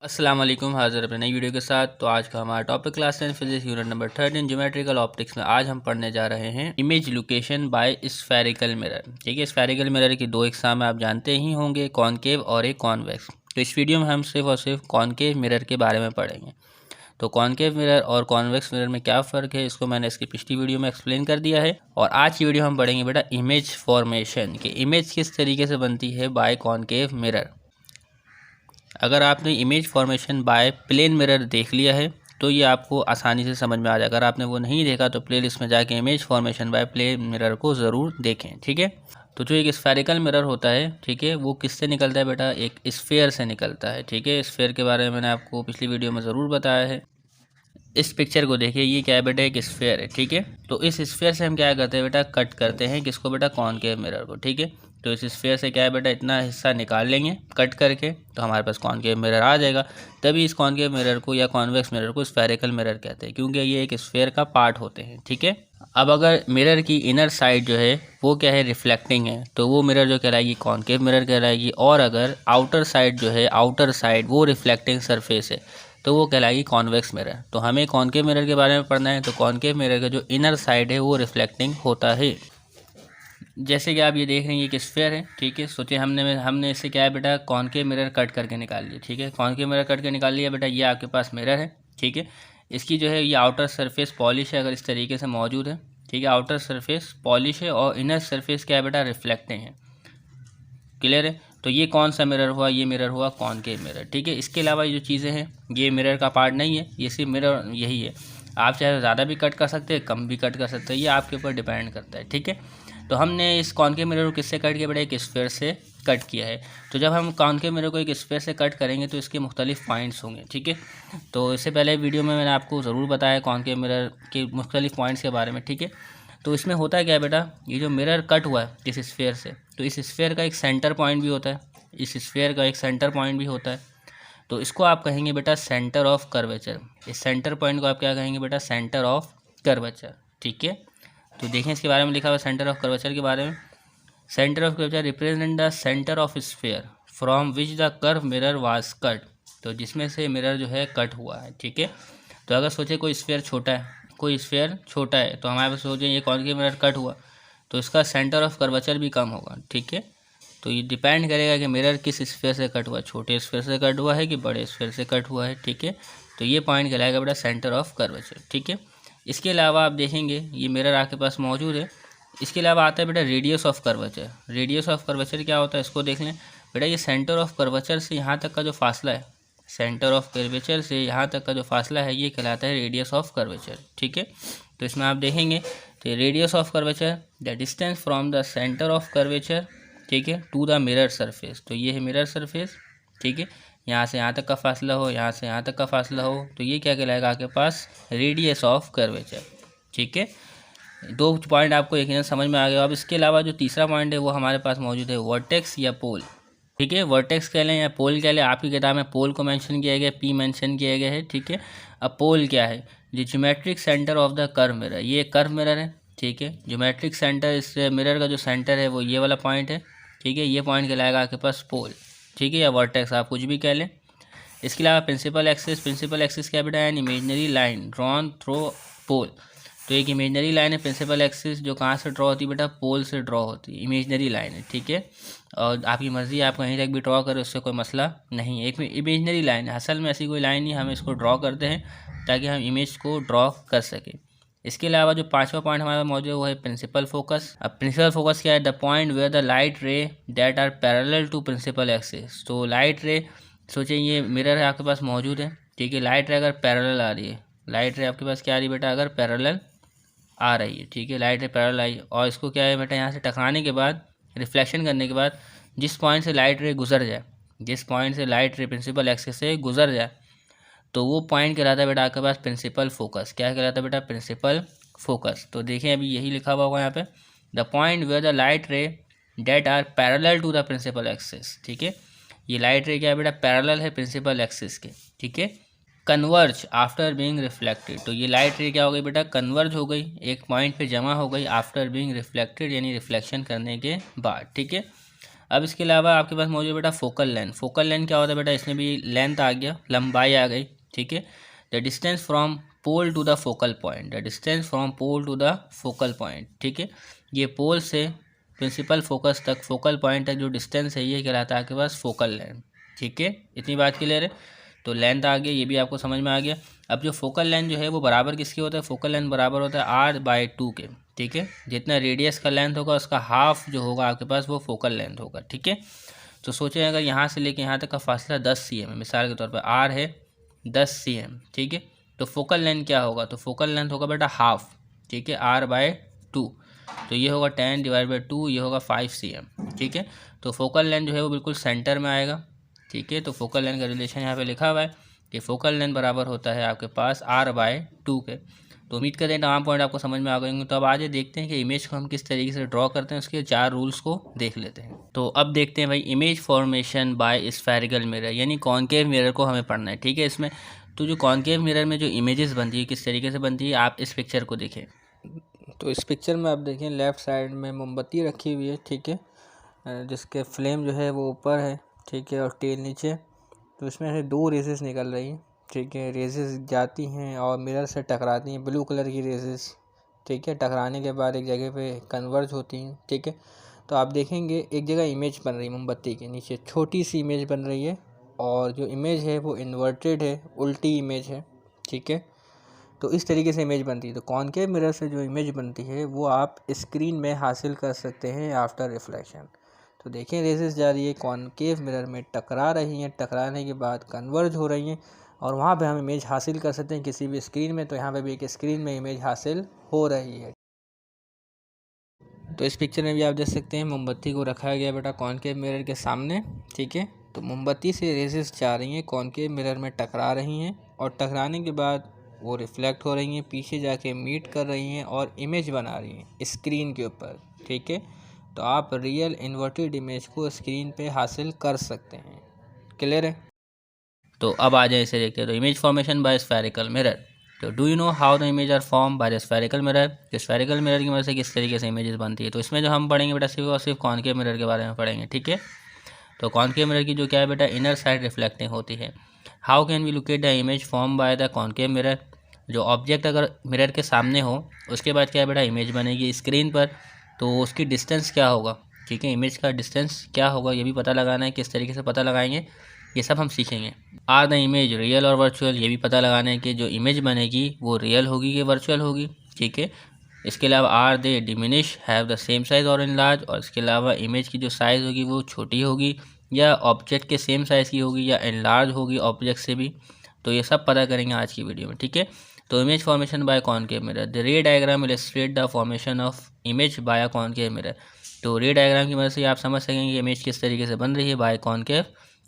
अस्सलाम वालेकुम, हाज़िर अपने नई वीडियो के साथ। तो आज का हमारा topic class 10 physics unit number 13 geometrical optics में आज हम पढ़ने जा रहे हैं image location bye spherical mirror. ठीक है, स्फेरिकल मिरर की दो एग्जाम आप जानते ही होंगे, कॉनकेव और एक कॉन्वेक्स। तो इस वीडियो में हम सिर्फ और सिर्फ कॉनकेव मिरर के बारे में पढ़ेंगे। तो कॉनकेव मिरर और कॉन्वेक्स मिरर में क्या फ़र्क है, इसको मैंने इसकी पिछली वीडियो में एक्सप्लेन कर दिया है। और आज की वीडियो हम पढ़ेंगे बेटा इमेज फॉर्मेशन, कि इमेज किस तरीके से बनती है बाय कॉनकेव मिरर। अगर आपने image formation by plane mirror देख लिया है तो ये आपको आसानी से समझ में आ जाएगा। अगर आपने वो नहीं देखा तो प्लेलिस्ट में जाके image formation by plane mirror को ज़रूर देखें। ठीक है, तो जो एक स्फेरिकल मिरर होता है, ठीक है, वो किससे निकलता है बेटा, एक स्फेयर से निकलता है। ठीक है, स्फेयर के बारे में मैंने आपको पिछली वीडियो में ज़रूर बताया है। इस पिक्चर को देखिए, ये क्या है बेटा, एक स्फेयर है। ठीक है, तो इस स्फेयर से हम क्या करते हैं बेटा, कट करते हैं किसको बेटा, कॉनकेव मिरर को। ठीक है, तो इस स्फेयर से क्या है बेटा, इतना हिस्सा निकाल लेंगे कट करके, तो हमारे पास कॉनकेव मिरर आ जाएगा। तभी इस कॉनकेव मिरर को या कॉन्वेक्स मिरर को स्फेरिकल मिरर कहते हैं, क्योंकि ये एक स्फेयर का पार्ट होते हैं। ठीक है, अब अगर मिरर की इनर साइड जो है वो क्या है, रिफ्लेक्टिंग है, तो वो मिरर जो कहलाएगी कॉनकेव मिरर कहलाएगी। और अगर आउटर साइड जो है, आउटर साइड वो रिफ्लेक्टिंग सरफेस है, तो वो कहलाएगी कॉन्वेक्स मिरर। तो हमें कॉनकेव मिरर के बारे में पढ़ना है, तो कॉनकेव मिरर का जो इनर साइड है वो रिफ्लेक्टिंग होता है। जैसे कि आप ये देख रहे हैं, ये एक स्फेयर है। ठीक है, सोचिए हमने इससे क्या है बेटा, कॉनकेव मिरर कट करके निकाल लिया। ठीक है, कॉनकेव मिरर कट के निकाल लिया बेटा, ये आपके पास मिरर है। ठीक है, इसकी जो है ये आउटर सरफेस पॉलिश है, अगर इस तरीके से मौजूद है। ठीक है, आउटर सरफेस पॉलिश है और इनर सरफेस क्या है बेटा, रिफ्लेक्टिंग है। क्लियर है, तो ये कौन सा मिरर हुआ, ये मिरर हुआ कॉनकेव मिरर। ठीक है, इसके अलावा ये जो चीज़ें हैं ये मिरर का पार्ट नहीं है, ये सिर्फ मिरर यही है। आप चाहे ज़्यादा भी कट कर सकते हैं, कम भी कट कर सकते हैं, ये आपके ऊपर डिपेंड करता है। ठीक है, तो हमने इस कॉनकेव मिरर को किससे कट किया बेटा, एक स्फेयर से कट किया है। तो जब हम कॉनकेव मिरर को एक स्फेयर से कट करेंगे तो इसके मुख्तलिफ पॉइंट्स होंगे। ठीक है, तो इससे पहले वीडियो में मैंने आपको ज़रूर बताया कॉनकेव मिरर के मुख्तलिफ पॉइंट्स के बारे में। ठीक है, तो इसमें होता है क्या है बेटा, ये जो मिरर कट हुआ है इस स्फेयर से, तो इस स्फेयर का एक सेंटर पॉइंट भी होता है, इस स्फेयर का एक सेंटर पॉइंट भी होता है। तो इसको आप कहेंगे बेटा सेंटर ऑफ कर्वेचर। इस सेंटर पॉइंट को आप क्या कहेंगे बेटा, सेंटर ऑफ कर्वेचर। ठीक है, तो देखें इसके बारे में लिखा हुआ है सेंटर ऑफ कर्वेचर के बारे में। Centre of curvature represent the centre of sphere from which the curve mirror was cut. तो जिसमें से मिरर जो है कट हुआ है। ठीक है, तो अगर सोचे कोई स्फेयर छोटा है, कोई स्फेयर छोटा है, तो हमारे पास सोचें ये कॉनकेव मिरर कट हुआ तो इसका सेंटर ऑफ कर्वेचर भी कम होगा। ठीक है, तो ये डिपेंड करेगा कि मिरर किस स्फेयर से कट हुआ है, छोटे स्फेयर से कट हुआ है कि बड़े स्फेयर से कट हुआ है। ठीक है, तो ये पॉइंट कहलाएगा बेटा सेंटर ऑफ कर्वेचर। ठीक है, इसके अलावा आप देखेंगे ये मिरर आपके पास मौजूद है। इसके अलावा आता है बेटा radius of curvature. Radius of curvature क्या होता है, इसको देख लें बेटा। ये सेंटर ऑफ कर्वेचर से यहाँ तक का जो फासला है, सेंटर ऑफ कर्वेचर से यहाँ तक का जो फासला है, ये कहलाता है रेडियस ऑफ कर्वेचर। ठीक है, तो इसमें आप देखेंगे तो radius of curvature the distance from the centre of curvature, ठीक है, टू द मिरर सरफेस। तो ये है मिरर सरफेस। ठीक है, यहाँ से यहाँ तक का फासला हो, यहाँ से यहाँ तक का फासला हो, तो ये क्या कहलाएगा आपके पास, रेडियस ऑफ कर्वेचर। ठीक है, दो पॉइंट आपको यकीनन समझ में आ गया। अब इसके अलावा जो तीसरा पॉइंट है वो हमारे पास मौजूद है वर्टेक्स या पोल। ठीक है, वर्टेक्स कह लें या पोल कह लें, आपकी किताब में पोल को मेंशन किया गया, पी मेंशन किया गया है। ठीक है, अब पोल क्या है, जो geometric centre of the curve mirror, ये कर्व मिरर है। ठीक है, ज्योमेट्रिक सेंटर, इस मिरर का जो सेंटर है वो ये वाला पॉइंट है। ठीक है, ये पॉइंट कहलाएगा आपके पास पोल। ठीक है, या वर्टेक्स आप कुछ भी कह लें। इसके अलावा प्रिंसिपल एक्सिस, प्रिंसिपल एक्सिस क्या बेटा, an imaginary line drawn through pole. तो एक इमेजनरी लाइन है प्रिंसिपल एक्सिस, जो कहाँ से ड्रॉ होती है बेटा, पोल से ड्रॉ होती है, इमेजनरी लाइन है। ठीक है, और आपकी मर्ज़ी आप कहीं तक भी ड्रॉ करें, उससे कोई मसला नहीं है। एक इमेजनरी लाइन है, असल में ऐसी कोई लाइन नहीं, हम इसको ड्रॉ करते हैं ताकि हम इमेज को ड्रॉ कर सकें। इसके अलावा जो पांचवा पॉइंट हमारा मौजूद है वो है प्रिंसिपल फोकस। अब प्रिंसिपल फोकस क्या है, the point where the light ray that are parallel to principal axis. तो लाइट रे, सोचिए ये मिरर है आपके पास मौजूद है। ठीक है, लाइट रे अगर पैरेलल आ रही है, लाइट रे आपके पास क्या आ रही है बेटा, अगर पैरेलल आ रही है। ठीक है, लाइट रे पैरेलल आई और इसको क्या है बेटा, यहाँ से टकराने के बाद, रिफ्लेक्शन करने के बाद, जिस पॉइंट से लाइट रे गुजर जाए, जिस पॉइंट से लाइट रे प्रिंसिपल एक्सिस से गुजर जाए, तो वो पॉइंट कहलाता है बेटा आपके पास प्रिंसिपल फोकस। क्या कहलाता है बेटा, प्रिंसिपल फोकस। तो देखें अभी यही लिखा हुआ होगा यहाँ पे, the point where the light ray that are parallel to the principal axis. ठीक है, ये लाइट रे क्या है बेटा, पैरेलल है प्रिंसिपल एक्सिस के। ठीक है, कन्वर्ज आफ्टर बीइंग रिफ्लेक्टेड। तो ये लाइट रे क्या हो गई बेटा, कन्वर्ज हो गई, एक पॉइंट पे जमा हो गई आफ्टर बीइंग रिफ्लेक्टेड, यानी रिफ्लेक्शन करने के बाद। ठीक है, अब इसके अलावा आपके पास मौजूद बेटा फोकल लेंथ। फोकल लेंथ क्या होता है बेटा, इसमें भी लेंथ आ गया, लंबाई आ गई, ठीक है। The distance from pole to the focal point, the distance from pole to the focal point, ठीक है। ये पोल से प्रिंसिपल फोकस तक, फोकल पॉइंट तक जो डिस्टेंस है ये कहलाता है आपके पास फोकल लेंथ, ठीक है। इतनी बात क्लियर है। तो लेंथ आ गया, ये भी आपको समझ में आ गया। अब जो फोकल लेंथ जो है वो बराबर किसकी होता है, फोकल लेंथ बराबर होता है R/2 के, ठीक है। जितना रेडियस का लेंथ होगा उसका हाफ जो होगा आपके पास वो फोकल लेंथ होगा, ठीक है। तो सोचें अगर यहाँ से लेके यहाँ तक का फासला 10 cm है, मिसाल के तौर पर R है 10 cm, ठीक है। तो फोकल लेंथ क्या होगा, तो फोकल लेंथ होगा बेटा हाफ, ठीक है, R/2। तो ये होगा 10/2, ये होगा 5 cm, ठीक है। तो फोकल लेंथ जो है वो बिल्कुल सेंटर में आएगा, ठीक है। तो फोकल लेंथ का रिलेशन यहाँ पे लिखा हुआ है कि फोकल लेंथ बराबर होता है आपके पास R/2 के। तो उम्मीद करते हैं तमाम पॉइंट आपको समझ में आ गए होंगे। तो अब आज देखते हैं कि इमेज को हम किस तरीके से ड्रॉ करते हैं, उसके 4 रूल्स को देख लेते हैं। तो अब देखते हैं भाई image formation by spherical mirror, यानी कॉनकेव मिरर को हमें पढ़ना है, ठीक है। इसमें तो जो कॉनकेव मिरर में जो इमेजेस बनती है किस तरीके से बनती है, आप इस पिक्चर को देखें। तो इस पिक्चर में आप देखें लेफ़्ट साइड में मोमबत्ती रखी हुई है, ठीक है, जिसके फ्लेम जो है वो ऊपर है, ठीक है, और टेल नीचे। तो इसमें से 2 रेजेस निकल रही हैं, ठीक है। रेजेस जाती हैं और मिरर से टकराती हैं, ब्लू कलर की रेजेस, ठीक है। टकराने के बाद एक जगह पे कन्वर्ज होती हैं, ठीक है। तो आप देखेंगे एक जगह इमेज बन रही है मोमबत्ती के नीचे, छोटी सी इमेज बन रही है, और जो इमेज है वो इन्वर्टेड है, उल्टी इमेज है, ठीक है। तो इस तरीके से इमेज बनती है। तो कॉनकेव मिरर से जो इमेज बनती है वो आप स्क्रीन में हासिल कर सकते हैं आफ्टर रिफ्लेक्शन। तो देखें रेजेस जा रही है, कॉनकेव मिरर में टकरा रही हैं, टकराने के बाद कन्वर्ज हो रही हैं, और वहाँ पे हम इमेज हासिल कर सकते हैं किसी भी स्क्रीन में। तो यहाँ पे भी एक स्क्रीन में इमेज हासिल हो रही है। तो इस पिक्चर में भी आप देख सकते हैं मोमबत्ती को रखा गया बेटा कॉनकेव मिरर के सामने, ठीक है। तो मोमबत्ती से रेजेस जा रही हैं, कॉनकेव मिरर में टकरा रही हैं, और टकराने के बाद वो रिफ्लेक्ट हो रही हैं, पीछे जाके मीट कर रही हैं और इमेज बना रही हैं स्क्रीन के ऊपर, ठीक है। तो आप रियल इन्वर्टेड इमेज को स्क्रीन पे हासिल कर सकते हैं। क्लियर है। तो अब आ जाए इसे देखते हैं। तो image formation by spherical mirror. तो do you know how the image are form by the spherical mirror. तो स्फेरिकल मिरर की मदद से किस तरीके से इमेजेस बनती है। तो इसमें जो हम पढ़ेंगे बेटा सिर्फ और सिर्फ कॉनकेव मिरर के बारे में पढ़ेंगे, ठीक है। तो कॉनकेव मिरर की जो क्या है बेटा इनर साइड रिफ्लेक्टिंग होती है। How can we locate the image form by the concave mirror. जो ऑब्जेक्ट अगर मिरर के सामने हो उसके बाद क्या है बेटा इमेज बनेगी स्क्रीन पर, तो उसकी डिस्टेंस क्या होगा, ठीक है। इमेज का डिस्टेंस क्या होगा ये भी पता लगाना है, किस तरीके से पता लगाएंगे ये सब हम सीखेंगे। आर द इमेज रियल और वर्चुअल, ये भी पता लगाना है कि जो इमेज बनेगी वो रियल होगी कि वर्चुअल होगी, ठीक है। इसके अलावा are they diminish have the same size और इन लार्ज, और इसके अलावा इमेज की जो साइज़ होगी वो छोटी होगी या ऑब्जेक्ट के सेम साइज़ की होगी या इन लार्ज होगी ऑब्जेक्ट से भी। तो ये सब पता करेंगे आज की वीडियो में, ठीक है। तो image formation bye concave mirror. The रे diagram illustrate the formation of image by concave mirror. तो रे डायग्राम की मदद से आप समझ सकेंगे कि इमेज किस तरीके से बन रही है by concave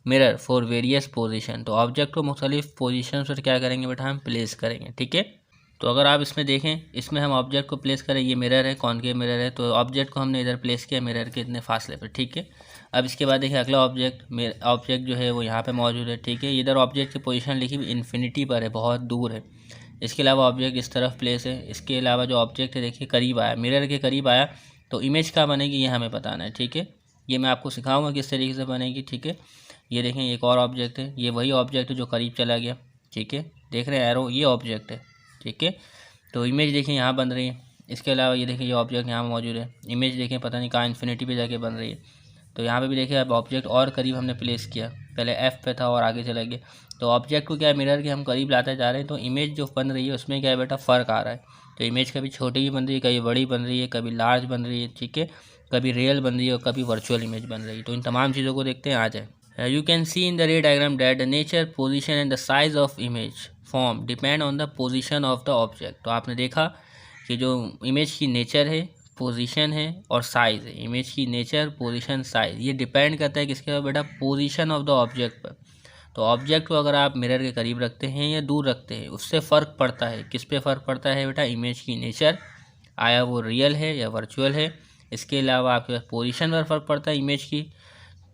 mirror for various position. तो ऑब्जेक्ट को मुख्तलिफ पोजीशन पर क्या करेंगे बेटा हम प्लेस करेंगे, ठीक है। तो अगर आप इसमें देखें, इसमें हम ऑब्जेक्ट को प्लेस करें, ये मिरर है, कॉनकेव मिरर है, तो ऑब्जेक्ट को हमने इधर प्लेस किया मिरर के इतने फासले पर, ठीक है। अब इसके बाद देखिए अगला ऑब्जेक्ट जो है वो यहाँ पे मौजूद है, ठीक है। इधर ऑब्जेक्ट की पोजीशन लिखी हुई इन्फिनिटी पर है, बहुत दूर है। इसके अलावा ऑब्जेक्ट इस तरफ प्लेस है। इसके अलावा जो ऑब्जेक्ट है देखिए करीब आया, मिरर के करीब आया, तो इमेज क्या बनेगी ये हमें बताना है, ठीक है। ये मैं आपको सिखाऊंगा किस तरीके से बनेगी, ठीक है। ये देखें एक और ऑब्जेक्ट है, ये वही ऑब्जेक्ट है जो करीब चला गया, ठीक है। देख रहे हैं एरो, ये ऑब्जेक्ट है, ठीक है। तो इमेज देखें यहाँ बन रही है। इसके अलावा ये देखें ये ऑब्जेक्ट यहाँ मौजूद है, इमेज देखें पता नहीं कहाँ इन्फिनिटी पे जाके बन रही है। तो यहाँ पे भी देखिए अब ऑब्जेक्ट और करीब हमने प्लेस किया, पहले F पे था और आगे चला गया। तो ऑब्जेक्ट को क्या है मिरर के हम करीब लाते जा रहे हैं, तो इमेज जो बन रही है उसमें क्या है बेटा फ़र्क आ रहा है। तो इमेज कभी छोटी भी बन रही है, कभी बड़ी बन रही है, कभी लार्ज बन रही है, ठीक है, कभी रियल बन रही है और कभी वर्चुअल इमेज बन रही है। तो इन तमाम चीज़ों को देखते हैं आ जाए। You can see in the रे diagram that the nature position and the size of image form depend on the position of the object. तो आपने देखा कि जो इमेज की नेचर है, पोजीशन है और साइज़ है। इमेज की नेचर, पोजीशन, साइज़ ये डिपेंड करता है किसके ऊपर बेटा, पोजीशन ऑफ द ऑब्जेक्ट पर। तो ऑब्जेक्ट को अगर आप मिरर के करीब रखते हैं या दूर रखते हैं उससे फ़र्क पड़ता है। किस पे फ़र्क पड़ता है बेटा, इमेज की नेचर, आया वो रियल है या वर्चुअल है। इसके अलावा आपके पास पोजीशन पर फ़र्क पड़ता है इमेज की,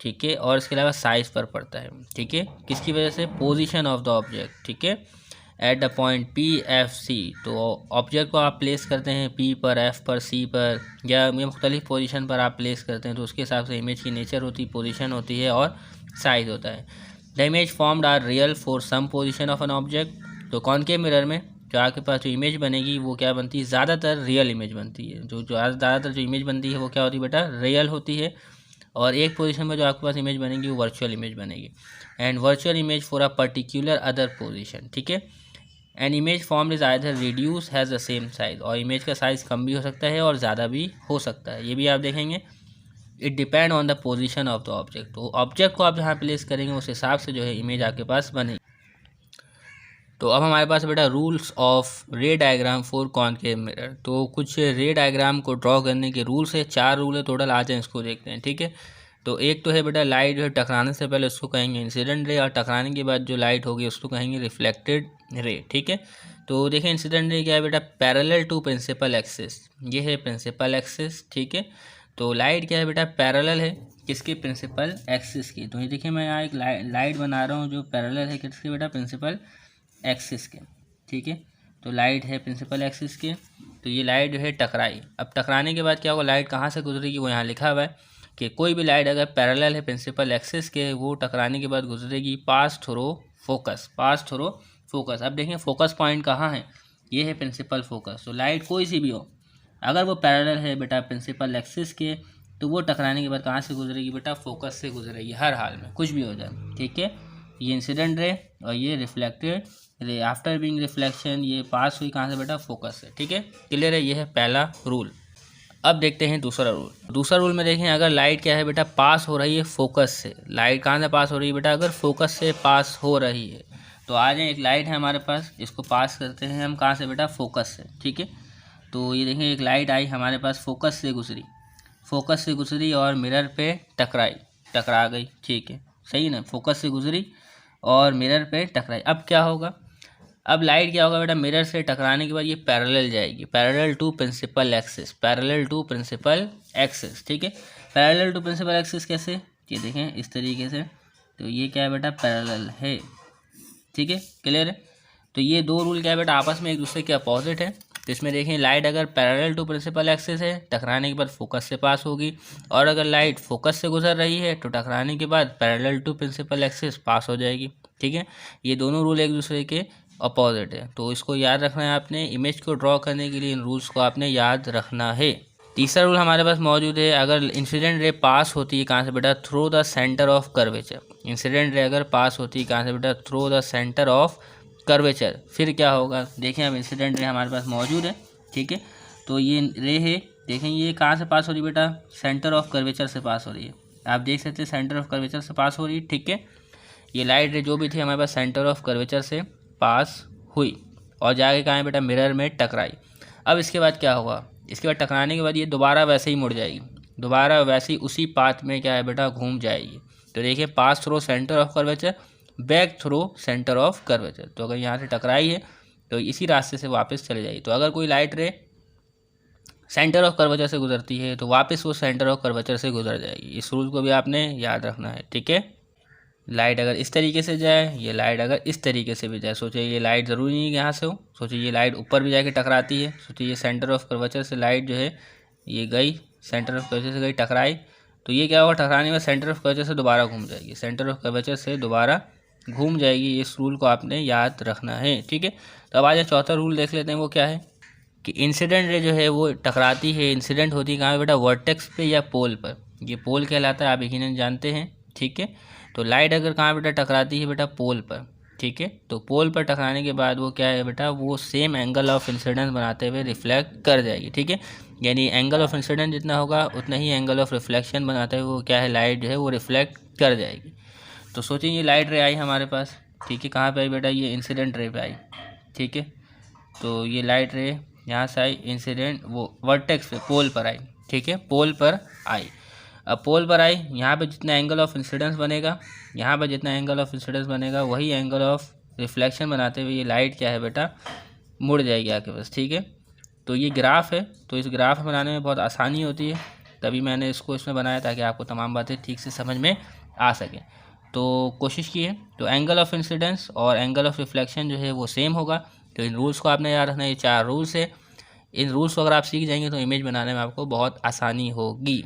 ठीक है, और इसके अलावा साइज़ पर पड़ता है, ठीक है। किसकी वजह से, पोजीशन ऑफ द ऑब्जेक्ट, ठीक है। At the point P F C. तो ऑब्जेक्ट को आप प्लेस करते हैं पी पर, एफ पर, सी पर, या मुख्तलिफ पोजीशन पर आप प्लेस करते हैं, तो उसके हिसाब से इमेज की नेचर होती है, पोजीशन होती है और साइज होता है। The image formed are real for some position of an object. तो कॉनकेव मिरर में जो आपके पास जो इमेज बनेगी वो क्या बनती है, ज़्यादातर रियल इमेज बनती है। जो ज़्यादातर जो इमेज बनती है वो क्या होती है बेटा, रियल होती है। और एक पोजीशन में जो आपके पास इमेज बनेगी वो वर्चुअल इमेज बनेगी। And virtual image for a particular other position, ठीक है। An image form is either reduce has the same size, और इमेज का साइज़ कम भी हो सकता है और ज़्यादा भी हो सकता है, ये भी आप देखेंगे। It depend on the position of the object. तो ऑब्जेक्ट को आप जहाँ प्लेस करेंगे उस हिसाब से जो है इमेज आपके पास बनेगी। तो अब हमारे पास बेटा रूल्स ऑफ रे डायग्राम फॉर कॉनकेव मिरर। तो कुछ रे डायग्राम को ड्रॉ करने के रूल्स है, 4 रूल है टोटल, आज हैं इसको देखते हैं, ठीक है। तो एक तो है बेटा लाइट जो है टकराने से पहले उसको कहेंगे इंसिडेंट रे, और टकराने के बाद जो लाइट होगी उसको कहेंगे रिफ्लेक्टेड रे, ठीक है। तो देखिए इंसिडेंट रे क्या है बेटा, पैरेलल टू प्रिंसिपल एक्सिस, ये है प्रिंसिपल एक्सिस, ठीक है। तो लाइट क्या है बेटा, पैरेलल है किसके, प्रिंसिपल एक्सिस की। तो ये देखिए मैं यहाँ एक लाइट बना रहा हूँ जो पैरेलल है किसके बेटा, प्रिंसिपल एक्सिस के, ठीक है। तो लाइट है प्रिंसिपल एक्सिस के, तो ये लाइट जो है टकराई। अब टकराने के बाद क्या होगा, लाइट कहाँ से गुजरेगी वो यहाँ लिखा हुआ है कि कोई भी लाइट अगर पैरेलल है प्रिंसिपल एक्सिस के, वो टकराने के बाद गुजरेगी pass through focus, pass through focus. अब देखें फोकस पॉइंट कहाँ है, ये है प्रिंसिपल फोकस। तो लाइट कोई सी भी हो, अगर वो पैरेलल है बेटा प्रिंसिपल एक्सिस के, तो वो टकराने के बाद कहाँ से गुजरेगी बेटा, फोकस से गुजरेगी, हर हाल में कुछ भी हो जाए, ठीक है। ये इंसिडेंट रे और ये reflected ray, after being reflection ये पास हुई कहाँ से बेटा, फोकस से, ठीक है। क्लियर है, ये है पहला रूल। अब देखते हैं दूसरा रूल। दूसरा रूल में देखें, अगर लाइट क्या है बेटा, पास हो रही है फोकस से, लाइट कहाँ से पास हो रही है बेटा, अगर फोकस से पास हो रही है, तो आ जाए एक लाइट है हमारे पास, इसको पास करते हैं हम कहाँ से बेटा, फोकस से, ठीक है। तो ये देखें एक लाइट आई हमारे पास, फोकस से गुजरी, फोकस से गुजरी और मिरर पे टकराई, टकरा गई, ठीक है, सही ना, फोकस से गुजरी और मिरर पे टकराई। अब क्या होगा, अब लाइट क्या होगा बेटा, मिरर से टकराने के बाद ये पैरेलल जाएगी, parallel to principal axis, parallel to principal axis, ठीक है। पैरेलल टू प्रिंसिपल एक्सिस कैसे, ये देखें इस तरीके से, तो ये क्या है बेटा, पैरेलल है, ठीक है, क्लियर है। तो ये दो रूल क्या है बेटा, आपस में एक दूसरे के अपोजिट है। तो इसमें देखें लाइट अगर पैरेलल टू प्रिंसिपल एक्सिस है, टकराने के बाद फोकस से पास होगी, और अगर लाइट फोकस से गुजर रही है तो टकराने के बाद parallel to principal axis pass हो जाएगी, ठीक है। ये दोनों रूल एक दूसरे के अपोजिट है, तो इसको याद रखना है आपने। इमेज को ड्रॉ करने के लिए इन रूल्स को आपने याद रखना है। तीसरा रूल हमारे पास मौजूद है, अगर इंसिडेंट रे पास होती है कहाँ से बेटा, through the centre of curvature. Incident ray अगर पास होती है कहाँ से बेटा, through the centre of curvature, फिर क्या होगा, देखें अब इंसिडेंट रे हमारे पास मौजूद है, ठीक है। तो ये रे है, देखें ये कहाँ से पास हो रही है बेटा, सेंटर ऑफ कर्वेचर से पास हो रही है, आप देख सकते हैं सेंटर ऑफ कर्वेचर से पास हो रही है, ठीक है। ये लाइट रे जो भी थी हमारे पास सेंटर ऑफ कर्वेचर से पास हुई और जाके कहाँ है बेटा, मिरर में टकराई। अब इसके बाद क्या होगा, इसके बाद टकराने के बाद ये दोबारा वैसे ही मुड़ जाएगी, दोबारा वैसे ही उसी पाथ में क्या है बेटा, घूम जाएगी। तो देखिए pass through centre of curvature, back through centre of curvature. तो अगर यहाँ से टकराई है तो इसी रास्ते से वापस चले जाएगी। तो अगर कोई लाइट रे सेंटर ऑफ कर्वेचर से गुजरती है तो वापस वो सेंटर ऑफ कर्वेचर से गुजर जाएगी। इस रूल को भी आपने याद रखना है, ठीक है। लाइट अगर इस तरीके से जाए, ये लाइट अगर इस तरीके से भी जाए, सोचिए ये लाइट ज़रूरी नहीं है कि यहाँ से हो, सोचिए ये लाइट ऊपर भी जाके टकराती है, सोचिए ये सेंटर ऑफ कर्वेचर से लाइट जो है ये गई, सेंटर ऑफ कर्वेचर से गई, टकराई, तो ये क्या होगा, टकराने में सेंटर ऑफ कर्वेचर से दोबारा घूम जाएगी, सेंटर ऑफ कर्वेचर से दोबारा घूम जाएगी। इस रूल को आपने याद रखना है, ठीक है। तो अब आज चौथा रूल देख लेते हैं, वो क्या है कि इंसिडेंट रे जो है वो टकराती है, इंसिडेंट होती है कहाँ पे बेटा, वर्टेक्स पे या पोल पर। ये पोल कहलाता है, आप यकीनन जानते हैं, ठीक है। तो लाइट अगर कहाँ बेटा टकराती है बेटा, पोल पर, ठीक है। तो पोल पर टकराने के बाद वो क्या है बेटा, वो सेम एंगल ऑफ इंसिडेंस बनाते हुए रिफ्लेक्ट कर जाएगी, ठीक है। यानी एंगल ऑफ इंसिडेंस जितना होगा उतना ही एंगल ऑफ रिफ्लेक्शन बनाते हुए वो क्या है, लाइट जो है वो रिफ्लेक्ट कर जाएगी। तो सोचिए ये लाइट रे आई हमारे पास, ठीक है, कहाँ पे आई बेटा, ये इंसिडेंट रे पे आई, ठीक है। तो ये लाइट रे यहाँ से आई, इंसिडेंट वो वर्टेक्स पे, पोल पर आई, ठीक है, पोल पर आई। अब पोल पर आई, यहाँ पे जितना एंगल ऑफ इंसिडेंस बनेगा, यहाँ पे जितना एंगल ऑफ इंसिडेंस बनेगा वही एंगल ऑफ रिफ्लेक्शन बनाते हुए ये लाइट क्या है बेटा, मुड़ जाएगी आपके पास, ठीक है। तो ये ग्राफ है, तो इस ग्राफ बनाने में बहुत आसानी होती है, तभी मैंने इसको इसमें बनाया ताकि आपको तमाम बातें ठीक से समझ में आ सकें। तो कोशिश कीजिए। तो एंगल ऑफ इंसिडेंस और एंगल ऑफ रिफ्लेक्शन जो है वो सेम होगा। तो इन रूल्स को आपने याद रखना है। ये 4 रूल्स है। इन रूल्स को अगर आप सीख जाएंगे तो इमेज बनाने में आपको बहुत आसानी होगी।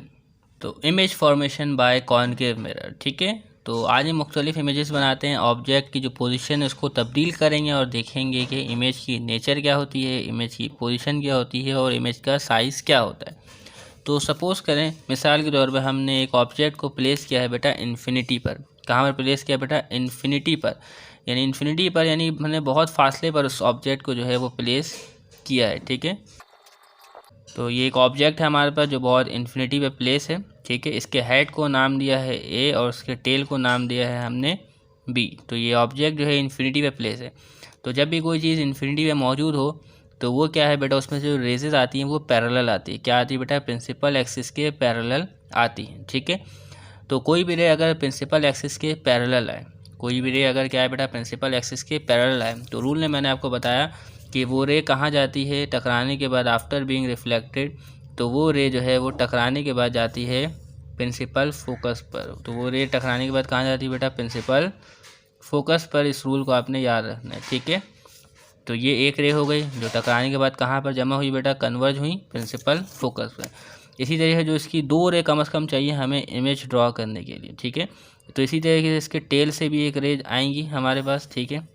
तो image formation bye concave mirror, ठीक है। तो आज हम मुख्तलिफ इमेजेस बनाते हैं। ऑब्जेक्ट की जो पोजीशन है उसको तब्दील करेंगे और देखेंगे कि इमेज की नेचर क्या होती है, इमेज की पोजीशन क्या होती है और इमेज का साइज़ क्या होता है। तो सपोज़ करें मिसाल के तौर पर हमने एक ऑब्जेक्ट को प्लेस किया है बेटा इन्फिनिटी पर। कहाँ पर प्लेस किया बेटा? इन्फिनिटी पर। यानी इन्फिनिटी पर यानी हमने बहुत फासले पर उस ऑब्जेक्ट को जो है वो प्लेस किया है, ठीक है। तो ये एक ऑब्जेक्ट है हमारे पास जो बहुत इन्फिनिटी पे प्लेस है, ठीक है। इसके हेड को नाम दिया है ए और उसके टेल को नाम दिया है हमने बी। तो ये ऑब्जेक्ट जो है इन्फिनिटी पे प्लेस है। तो जब भी कोई चीज़ इन्फिनिटी पे मौजूद हो तो वो क्या है बेटा, उसमें जो रेजेस आती हैं वो पैरेलल आती है। क्या आती है बेटा? प्रिंसिपल एक्सिस के पैरेलल आती है, ठीक है। तो कोई भी रे अगर प्रिंसिपल एक्सिस के पैरेलल आए, कोई भी रे अगर क्या है बेटा प्रिंसिपल एक्सिस के पैरेलल आए, तो रूल ने मैंने आपको बताया कि वो रे कहाँ जाती है टकराने के बाद, आफ्टर बीइंग रिफ्लेक्टेड। तो वो रे जो है वो टकराने के बाद जाती है प्रिंसिपल फोकस पर। तो वो रे टकराने के बाद कहाँ जाती है बेटा? प्रिंसिपल फोकस पर। इस रूल को आपने याद रखना है, ठीक है। तो ये एक रे हो गई जो टकराने के बाद कहाँ पर जमा हुई बेटा? कन्वर्ज हुई प्रिंसिपल फोकस पर। इसी तरीके जो इसकी 2 रे कम से कम चाहिए हमें इमेज ड्रॉ करने के लिए, ठीक है। तो इसी तरीके से इसके टेल से भी एक रे आएंगी हमारे पास, ठीक है।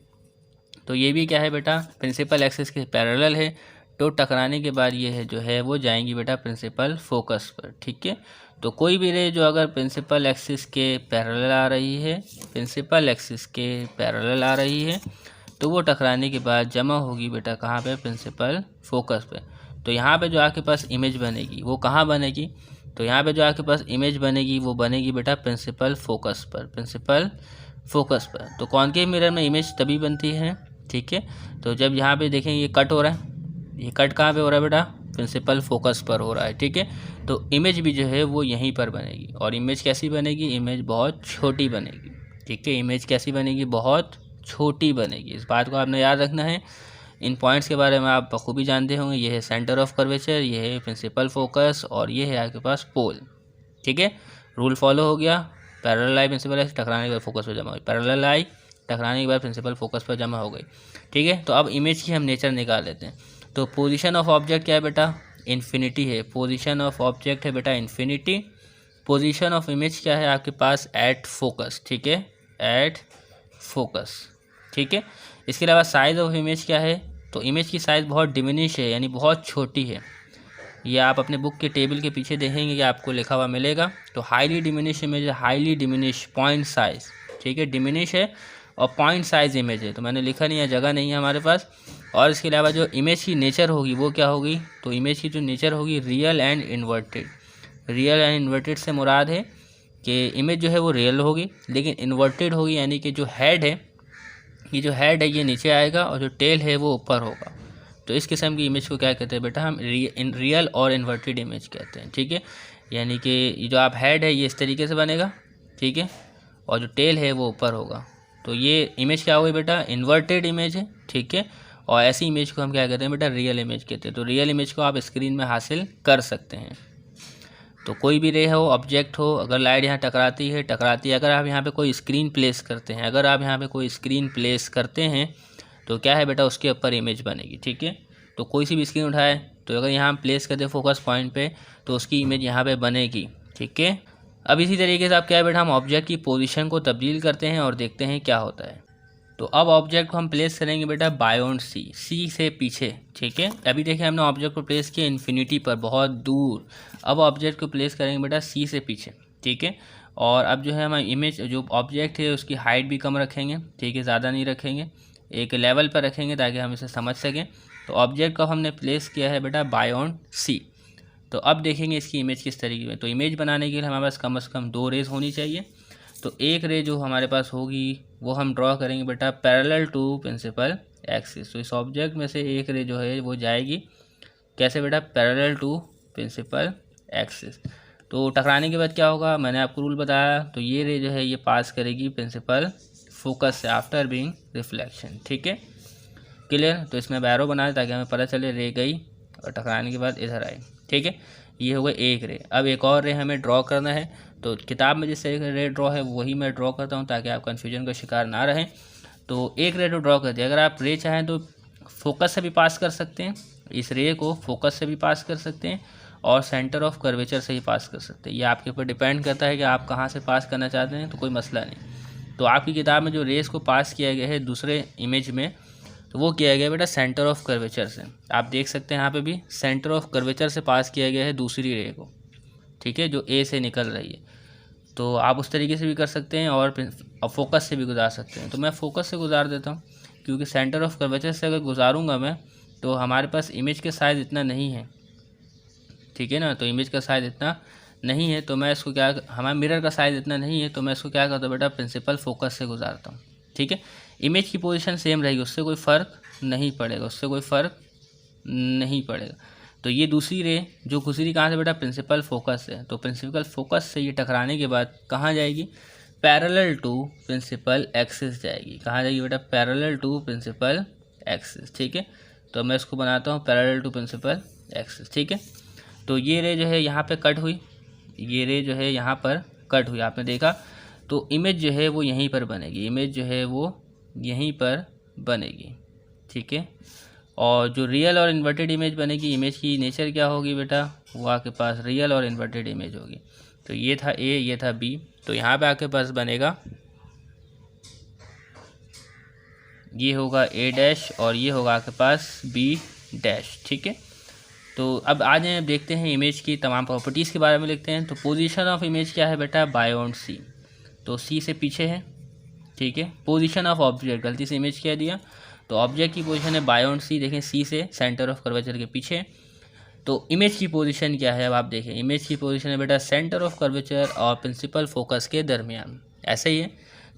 तो ये भी क्या है बेटा? प्रिंसिपल एक्सिस के पैरेलल है। तो टकराने के बाद ये है जो है वो जाएंगी बेटा प्रिंसिपल फोकस पर, ठीक है। तो कोई भी रे जो अगर प्रिंसिपल एक्सिस के पैरेलल आ रही है, प्रिंसिपल एक्सिस के पैरेलल आ रही है, तो वो टकराने के बाद जमा होगी बेटा कहाँ पे? प्रिंसिपल फोकस पे। तो यहाँ पे जो आपके पास इमेज बनेगी वो कहाँ बनेगी? तो यहाँ पे जो आपके पास इमेज बनेगी वो बनेगी बेटा प्रिंसिपल फोकस पर, प्रिंसिपल फोकस पर। तो कॉनकेव मिरर में इमेज तभी बनती है, ठीक है। तो जब यहाँ पे देखें ये कट हो रहा है, ये कट कहाँ पे हो रहा है बेटा? प्रिंसिपल फोकस पर हो रहा है, ठीक है। तो इमेज भी जो है वो यहीं पर बनेगी। और इमेज कैसी बनेगी? इमेज बहुत छोटी बनेगी, ठीक है। इमेज कैसी बनेगी? बहुत छोटी बनेगी। इस बात को आपने याद रखना है। इन पॉइंट्स के बारे में आप बखूबी जानते होंगे। ये है सेंटर ऑफ कर्वेचर, ये है प्रिंसिपल फोकस और ये है आपके पास पोल, ठीक है। रूल फॉलो हो गया। पैरेलल आई प्रिंसिपल एक्सिस टकराने के बाद फोकस पर जमा हुई, पैरेलल आई टकराने के बाद प्रिंसिपल फोकस पर जमा हो गई, ठीक है। तो अब इमेज की हम नेचर निकाल लेते हैं। तो पोजीशन ऑफ ऑब्जेक्ट क्या है बेटा? इन्फिनिटी है। पोजीशन ऑफ ऑब्जेक्ट है बेटा इन्फिनिटी। पोजीशन ऑफ इमेज क्या है आपके पास? एट फोकस, ठीक है, एट फोकस, ठीक है। इसके अलावा साइज़ ऑफ इमेज क्या है? तो इमेज की साइज़ बहुत डिमिनिश है, यानी बहुत छोटी है। ये आप अपने बुक के टेबल के पीछे देखेंगे कि आपको लिखा हुआ मिलेगा। तो हाईली डिमिनिश इमेज है, हाईली डिमिनिश पॉइंट साइज़, ठीक है। डिमिनिश है और पॉइंट साइज़ इमेज है। तो मैंने लिखा नहीं है, जगह नहीं है हमारे पास। और इसके अलावा जो इमेज की नेचर होगी वो क्या होगी? तो इमेज की जो नेचर होगी real and inverted. Real and inverted से मुराद है कि इमेज जो है वो रियल होगी लेकिन इन्वर्टेड होगी, यानी कि जो हेड है, ये जो हेड है ये नीचे आएगा और जो टेल है वो ऊपर होगा। तो इस किस्म की इमेज को क्या कहते हैं बेटा? हम रियल और इन्वर्टेड इमेज कहते हैं, ठीक है। यानी कि ये जो आप हेड है ये इस तरीके से बनेगा, ठीक है, और जो टेल है वो ऊपर होगा। तो ये इमेज क्या होगी बेटा? इन्वर्टेड इमेज है, ठीक है। और ऐसी इमेज को हम क्या कहते हैं बेटा? रियल इमेज कहते हैं। तो रियल इमेज को आप स्क्रीन में हासिल कर सकते हैं। तो कोई भी रे हो, ऑब्जेक्ट हो, अगर लाइट यहाँ टकराती है, अगर आप यहाँ पे कोई स्क्रीन प्लेस करते हैं, अगर आप यहाँ पे कोई स्क्रीन प्लेस करते हैं तो क्या है बेटा? उसके ऊपर इमेज बनेगी, ठीक है। तो कोई सी भी स्क्रीन उठाए तो अगर यहाँ हम प्लेस करते हैं फोकस पॉइंट पे तो उसकी इमेज यहाँ पे बनेगी, ठीक है। अब इसी तरीके से आप क्या है बेटा? हम ऑब्जेक्ट की पोजीशन को तब्दील करते हैं और देखते हैं क्या होता है। तो अब ऑब्जेक्ट को हम प्लेस करेंगे बेटा बायोंड सी, सी से पीछे, ठीक है। अभी देखिए हमने ऑब्जेक्ट को प्लेस किया इन्फिनिटी पर, बहुत दूर। अब ऑब्जेक्ट को प्लेस करेंगे बेटा सी से पीछे, ठीक है। और अब जो है हम इमेज जो ऑब्जेक्ट है उसकी हाइट भी कम रखेंगे, ठीक है, ज़्यादा नहीं रखेंगे, एक लेवल पर रखेंगे ताकि हम इसे समझ सकें। तो ऑब्जेक्ट को हमने प्लेस किया है बेटा बायोंड सी। तो अब देखेंगे इसकी इमेज किस तरीके में। तो इमेज बनाने के लिए हमारे पास कम से कम 2 रेज होनी चाहिए। तो एक रे जो हमारे पास होगी वो हम ड्रॉ करेंगे बेटा पैरेलल टू प्रिंसिपल एक्सिस। तो इस ऑब्जेक्ट में से एक रे जो है वो जाएगी कैसे बेटा? Parallel to principal axis. तो टकराने के बाद क्या होगा? मैंने आपको रूल बताया। तो ये रे जो है ये पास करेगी प्रिंसिपल फोकस से आफ्टर बीइंग रिफ्लेक्शन, ठीक है, क्लियर। तो इसमें बैरो बना दे ताकि हमें पता चले रे गई और टकराने के बाद इधर आई, ठीक है। ये हो गई एक रे। अब एक और रे हमें ड्रॉ करना है। तो किताब में जिस तरीके का रे ड्रॉ है वही मैं ड्रॉ करता हूँ ताकि आप कन्फ्यूजन का शिकार ना रहें। तो एक रे तो ड्रॉ कर दिया। अगर आप रे चाहें तो फोकस से भी पास कर सकते हैं, इस रे को फोकस से भी पास कर सकते हैं और सेंटर ऑफ कर्वेचर से ही पास कर सकते हैं। ये आपके ऊपर डिपेंड करता है कि आप कहाँ से पास करना चाहते हैं, तो कोई मसला नहीं। तो आपकी किताब में जो रेस को पास किया गया है दूसरे इमेज में, तो वो किया गया बेटा सेंटर ऑफ कर्वेचर से। आप देख सकते हैं यहाँ पे भी सेंटर ऑफ कर्वेचर से पास किया गया है दूसरी रे को, ठीक है, जो ए से निकल रही है। तो आप उस तरीके से भी कर सकते हैं और फोकस से भी गुजार सकते हैं। तो मैं फोकस से गुजार देता हूँ, क्योंकि सेंटर ऑफ कर्वेचर से अगर गुजारूंगा मैं तो हमारे पास इमेज के साइज़ इतना नहीं है, ठीक है ना। तो इमेज का साइज़ इतना नहीं है तो मैं इसको क्या, हमारे मिरर का साइज़ इतना नहीं है तो मैं इसको क्या करता हूँ बेटा, प्रिंसिपल फोकस से गुजारता हूँ, ठीक है। इमेज की पोजीशन सेम रहेगी, उससे कोई फ़र्क नहीं पड़ेगा, उससे कोई फ़र्क नहीं पड़ेगा। तो ये दूसरी रे जो गुजरी कहाँ से बेटा, प्रिंसिपल फोकस से। तो प्रिंसिपल फोकस से ये टकराने के बाद कहाँ जाएगी, पैरेलल टू प्रिंसिपल एक्सिस जाएगी। कहाँ जाएगी बेटा, पैरेलल टू प्रिंसिपल एक्सिस, ठीक है। तो मैं इसको बनाता हूँ पैरेलल टू प्रिंसिपल एक्सिस, ठीक है। तो ये रे जो है यहाँ पे कट हुई, ये रे जो है यहाँ पर कट हुई, आपने देखा। तो इमेज जो है वो यहीं पर बनेगी, इमेज जो है वो यहीं पर बनेगी, ठीक है। और जो रियल और इन्वर्टेड इमेज बनेगी, इमेज की नेचर क्या होगी बेटा, वो आपके पास रियल और इन्वर्टेड इमेज होगी। तो ये था ए, ये था बी, तो यहाँ पे आपके पास बनेगा, ये होगा ए डैश और ये होगा आपके पास बी डैश, ठीक है। तो अब आ जाए, अब देखते हैं इमेज की तमाम प्रॉपर्टीज़ के बारे में लिखते हैं। तो पोजीशन ऑफ इमेज क्या है बेटा, बायोंड सी, तो सी से पीछे है, ठीक है। पोजीशन ऑफ ऑब्जेक्ट, गलती से इमेज क्या दिया, तो ऑब्जेक्ट की पोजीशन है बायोंड सी, देखें सी से सेंटर ऑफ कर्वेचर के पीछे। तो इमेज की पोजीशन क्या है, अब आप देखें इमेज की पोजीशन है बेटा सेंटर ऑफ कर्वेचर और प्रिंसिपल फोकस के दरमियान, ऐसे ही है।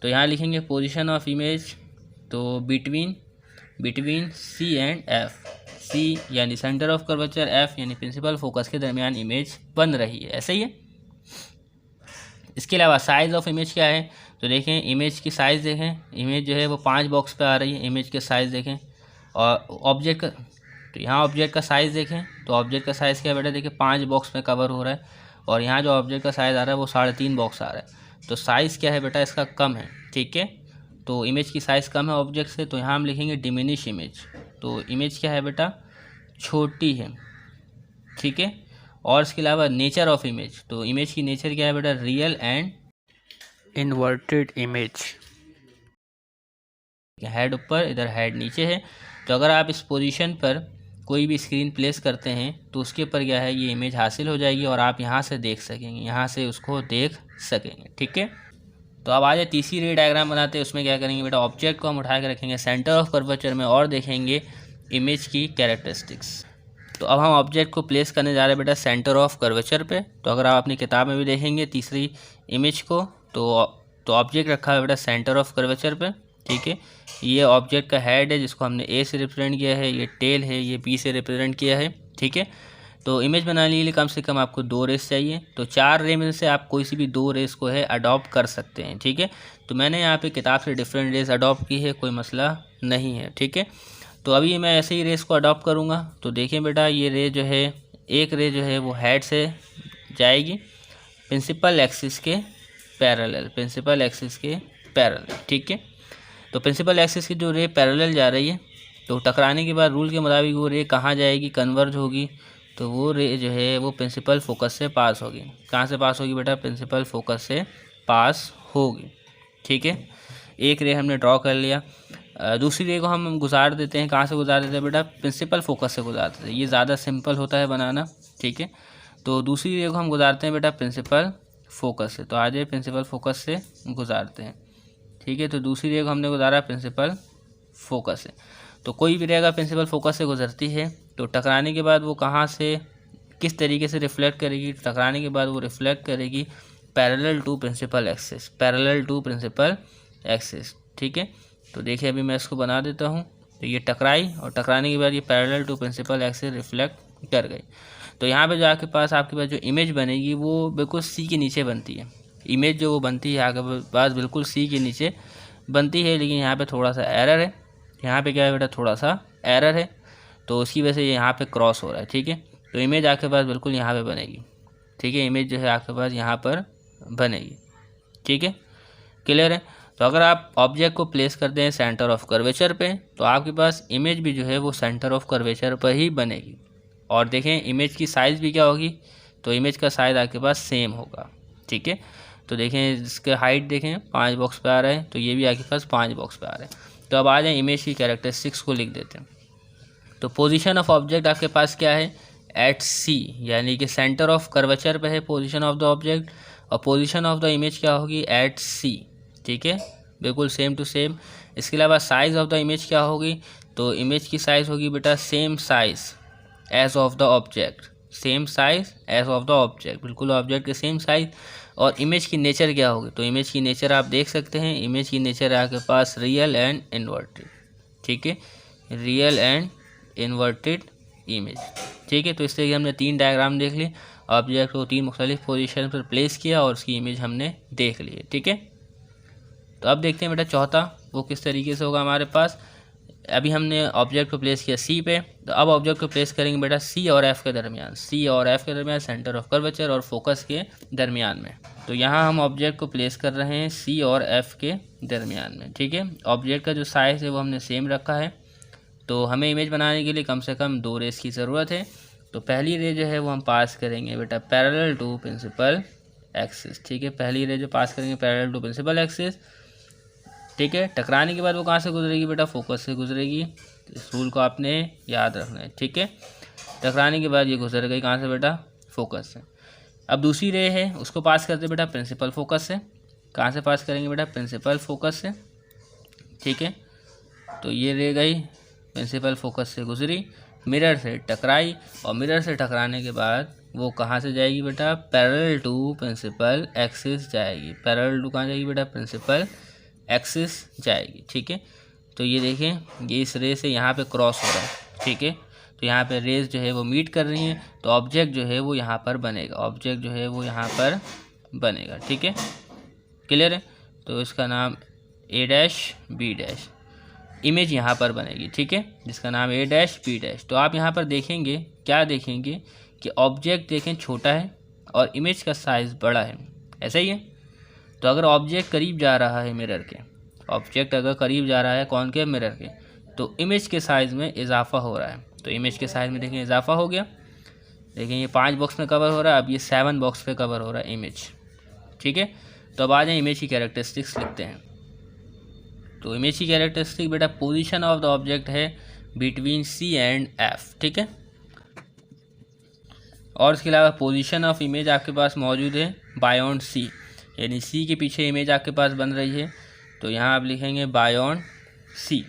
तो यहाँ लिखेंगे पोजीशन ऑफ इमेज, तो बिटवीन सी एंड एफ, सी यानी सेंटर ऑफ कर्वेचर, एफ यानी प्रिंसिपल फोकस के दरमियान इमेज बन रही है, ऐसे ही है। इसके अलावा साइज़ ऑफ इमेज क्या है, तो देखें इमेज की साइज़ देखें, इमेज जो है वो 5 बॉक्स पे आ रही है, इमेज के साइज़ देखें। और ऑब्जेक्ट का, तो यहाँ ऑब्जेक्ट का साइज़ देखें, तो ऑब्जेक्ट का साइज़ क्या है बेटा, देखिए 5 बॉक्स में कवर हो रहा है। और यहाँ जो ऑब्जेक्ट का साइज़ आ रहा है वो 3.5 बॉक्स आ रहा है। तो साइज़ क्या है बेटा, इसका कम है, ठीक है। तो इमेज की साइज़ कम है ऑब्जेक्ट से, तो यहाँ हम लिखेंगे डिमिनिश इमेज। तो इमेज क्या है बेटा, छोटी है, ठीक है। और इसके अलावा नेचर ऑफ इमेज, तो इमेज की नेचर क्या है बेटा, real and inverted image. Head ऊपर, इधर हेड नीचे है। तो अगर आप इस पोजीशन पर कोई भी स्क्रीन प्लेस करते हैं तो उसके ऊपर क्या है, ये इमेज हासिल हो जाएगी और आप यहाँ से देख सकेंगे, यहाँ से उसको देख सकेंगे, ठीक है। तो अब आज तीसरी रे डायग्राम बनाते हैं। उसमें क्या करेंगे बेटा, ऑब्जेक्ट को हम उठा के रखेंगे सेंटर ऑफ कर्वेचर में और देखेंगे इमेज की कैरेक्टरिस्टिक्स। तो अब हम ऑब्जेक्ट को प्लेस करने जा रहे हैं बेटा सेंटर ऑफ कर्वेचर पे। तो अगर आप अपनी किताब में भी देखेंगे तीसरी इमेज को, तो ऑब्जेक्ट रखा है बेटा सेंटर ऑफ कर्वेचर पे, ठीक है। ये ऑब्जेक्ट का हेड है जिसको हमने ए से रिप्रेजेंट किया है, ये टेल है, ये बी से रिप्रेजेंट किया है, ठीक है। तो इमेज बनाने के लिए कम से कम आपको 2 रेस चाहिए। तो 4 रे में से आप कोई सी भी 2 रेस को है अडॉप्ट कर सकते हैं, ठीक है। तो मैंने यहाँ पे किताब से डिफरेंट रेस अडॉप्ट की है, कोई मसला नहीं है, ठीक है। तो अभी मैं ऐसे ही रेस को अडॉप्ट करूँगा। तो देखें बेटा, ये रे जो है, एक रे जो है वो हेड से जाएगी प्रिंसिपल एक्सिस के पैरेलल, प्रिंसिपल एक्सिस के पैरेलल, ठीक है। तो प्रिंसिपल एक्सिस की जो रे पैरेलल जा रही है, तो टकराने के बाद रूल के मुताबिक वो रे कहाँ जाएगी, कन्वर्ज होगी। तो वो रे जो है वो प्रिंसिपल फोकस से पास होगी। कहाँ से पास होगी बेटा, प्रिंसिपल फोकस से पास होगी, ठीक है। एक रे हमने ड्रॉ कर लिया। दूसरी रे को हम गुजार देते हैं, कहाँ से गुजार देते हैं बेटा, प्रिंसिपल फोकस से गुजार देते हैं। ये ज़्यादा सिंपल होता है बनाना, ठीक है। तो दूसरी रे को हम गुजारते हैं बेटा प्रिंसिपल फोकस से। तो आ जाए प्रिंसिपल फोकस से गुजारते हैं, ठीक है। तो दूसरी रे को हमने गुजारा प्रिंसिपल फोकस से। तो कोई भी रे अगर प्रिंसिपल फोकस से गुजरती है तो टकराने के बाद वो कहाँ से, किस तरीके से रिफ्लेक्ट करेगी, टकराने के बाद वो रिफ्लेक्ट करेगी parallel to principal axis, parallel to principal axis, ठीक है। तो देखिए अभी मैं इसको बना देता हूँ। तो ये टकराई और टकराने के बाद ये parallel to principal axis reflect कर गई। तो यहाँ पे जो आपके पास जो इमेज बनेगी वो बिल्कुल सी के नीचे बनती है। इमेज जो वो बनती है आपके पास बिल्कुल सी के नीचे बनती है, लेकिन यहाँ पे थोड़ा सा एरर है। यहाँ पे क्या है बेटा, थोड़ा सा एरर है, तो उसकी वजह से यहाँ पे क्रॉस हो रहा है, ठीक है। तो इमेज आपके पास बिल्कुल यहाँ पे बनेगी, ठीक है। इमेज जो है आपके पास यहाँ पर बनेगी। ठीक है, क्लियर है। तो अगर आप ऑब्जेक्ट को प्लेस करते हैं सेंटर ऑफ कर्वेचर पे तो आपके पास इमेज भी जो है वो सेंटर ऑफ कर्वेचर पर ही बनेगी। और देखें इमेज की साइज़ भी क्या होगी, तो इमेज का साइज़ आपके पास सेम होगा। ठीक है, तो देखें इसके हाइट देखें 5 बॉक्स पे आ रहा है, तो ये भी आपके पास 5 बॉक्स पे आ रहा है। तो अब आ जाए इमेज की कैरेक्टरिस्टिक्स को लिख देते हैं। तो पोजीशन ऑफ ऑब्जेक्ट आपके पास क्या है, एट सी, यानी कि सेंटर ऑफ कर्वेचर पे है पोजीशन ऑफ द ऑब्जेक्ट, और पोजीशन ऑफ द इमेज क्या होगी, एट सी। ठीक है, बिल्कुल सेम टू सेम। इसके अलावा साइज़ ऑफ द इमेज क्या होगी, तो इमेज की साइज़ होगी बेटा same size as of the object, same size as of the object, बिल्कुल ऑब्जेक्ट के सेम साइज़। और इमेज की नेचर क्या होगी, तो इमेज की नेचर आप देख सकते हैं, इमेज की नेचर है आपके पास रियल एंड इन्वर्टेड। ठीक है, रियल एंड इन्वर्टेड इमेज। ठीक है, तो इस तरह के हमने 3 डायग्राम देख लिए, ऑब्जेक्ट को 3 मुख्तलिफ पोजीशन पर प्लेस किया और उसकी इमेज हमने देख ली है। ठीक है, तो अब देखते हैं बेटा चौथा वो किस तरीके से होगा हमारे पास। अभी हमने ऑब्जेक्ट को प्लेस किया सी पे, तो अब ऑब्जेक्ट को प्लेस करेंगे बेटा सी और एफ के दरमियान, सी और एफ के दरमियान, सेंटर ऑफ कर्वेचर और फोकस के दरमियान में। तो यहाँ हम ऑब्जेक्ट को प्लेस कर रहे हैं सी और एफ के दरमियान में। ठीक है, ऑब्जेक्ट का जो साइज़ है वो हमने सेम रखा है। तो हमें इमेज बनाने के लिए कम से कम 2 रेस की ज़रूरत है। तो पहली रे जो है वो हम पास करेंगे बेटा पैरेलल टू प्रिंसिपल एक्सिस। ठीक है, पहली रे जो पास करेंगे पैरेलल टू प्रिंसिपल एक्सिस। ठीक है, टकराने के बाद वो कहाँ से गुजरेगी बेटा, फोकस से गुजरेगी। इस रूल को आपने याद रखना है। ठीक है, टकराने के बाद ये गुजर गई कहाँ से बेटा, फोकस से। अब दूसरी रे है उसको पास करते बेटा प्रिंसिपल फोकस से। कहाँ से पास करेंगे बेटा, प्रिंसिपल फोकस से। ठीक है, तो ये रे गई प्रिंसिपल फोकस से गुजरी, मिरर से टकराई, और मिरर से टकराने के बाद वो कहाँ से जाएगी बेटा, पैरेलल टू प्रिंसिपल एक्सिस जाएगी। पैरेलल टू कहाँ जाएगी बेटा, प्रिंसिपल एक्सिस जाएगी। ठीक है, तो ये देखें ये इस रे से यहाँ पे क्रॉस हो रहा है। ठीक है, तो यहाँ पे रेस जो है वो मीट कर रही हैं, तो ऑब्जेक्ट जो है वो यहाँ पर बनेगा, ऑब्जेक्ट जो है वो यहाँ पर बनेगा। ठीक है, क्लियर है। तो इसका नाम ए डैश बी डैश, इमेज यहाँ पर बनेगी। ठीक है, जिसका नाम ए डैश बी डैश। तो आप यहाँ पर देखेंगे क्या देखेंगे कि ऑब्जेक्ट देखें छोटा है और इमेज का साइज़ बड़ा है, ऐसा ही है। तो अगर ऑब्जेक्ट करीब जा रहा है मिरर के, ऑब्जेक्ट अगर करीब जा रहा है कौन के, मिरर के, तो इमेज के साइज़ में इजाफा हो रहा है। तो इमेज के साइज़ में देखें इजाफा हो गया। देखें ये 5 बॉक्स में कवर हो रहा है, अब ये 7 बॉक्स पे कवर हो रहा है इमेज। ठीक है, तो अब आ जाए इमेज की कैरेक्टरिस्टिक्स लिखते हैं। तो इमेज की कैरेक्टरिस्टिक बेटा पोजीशन ऑफ द ऑब्जेक्ट है बिटवीन सी एंड एफ। ठीक है, और इसके अलावा पोजीशन ऑफ इमेज आपके पास मौजूद है बायोंड सी, यानी सी के पीछे इमेज आपके पास बन रही है, तो यहाँ आप लिखेंगे बायोंड सी।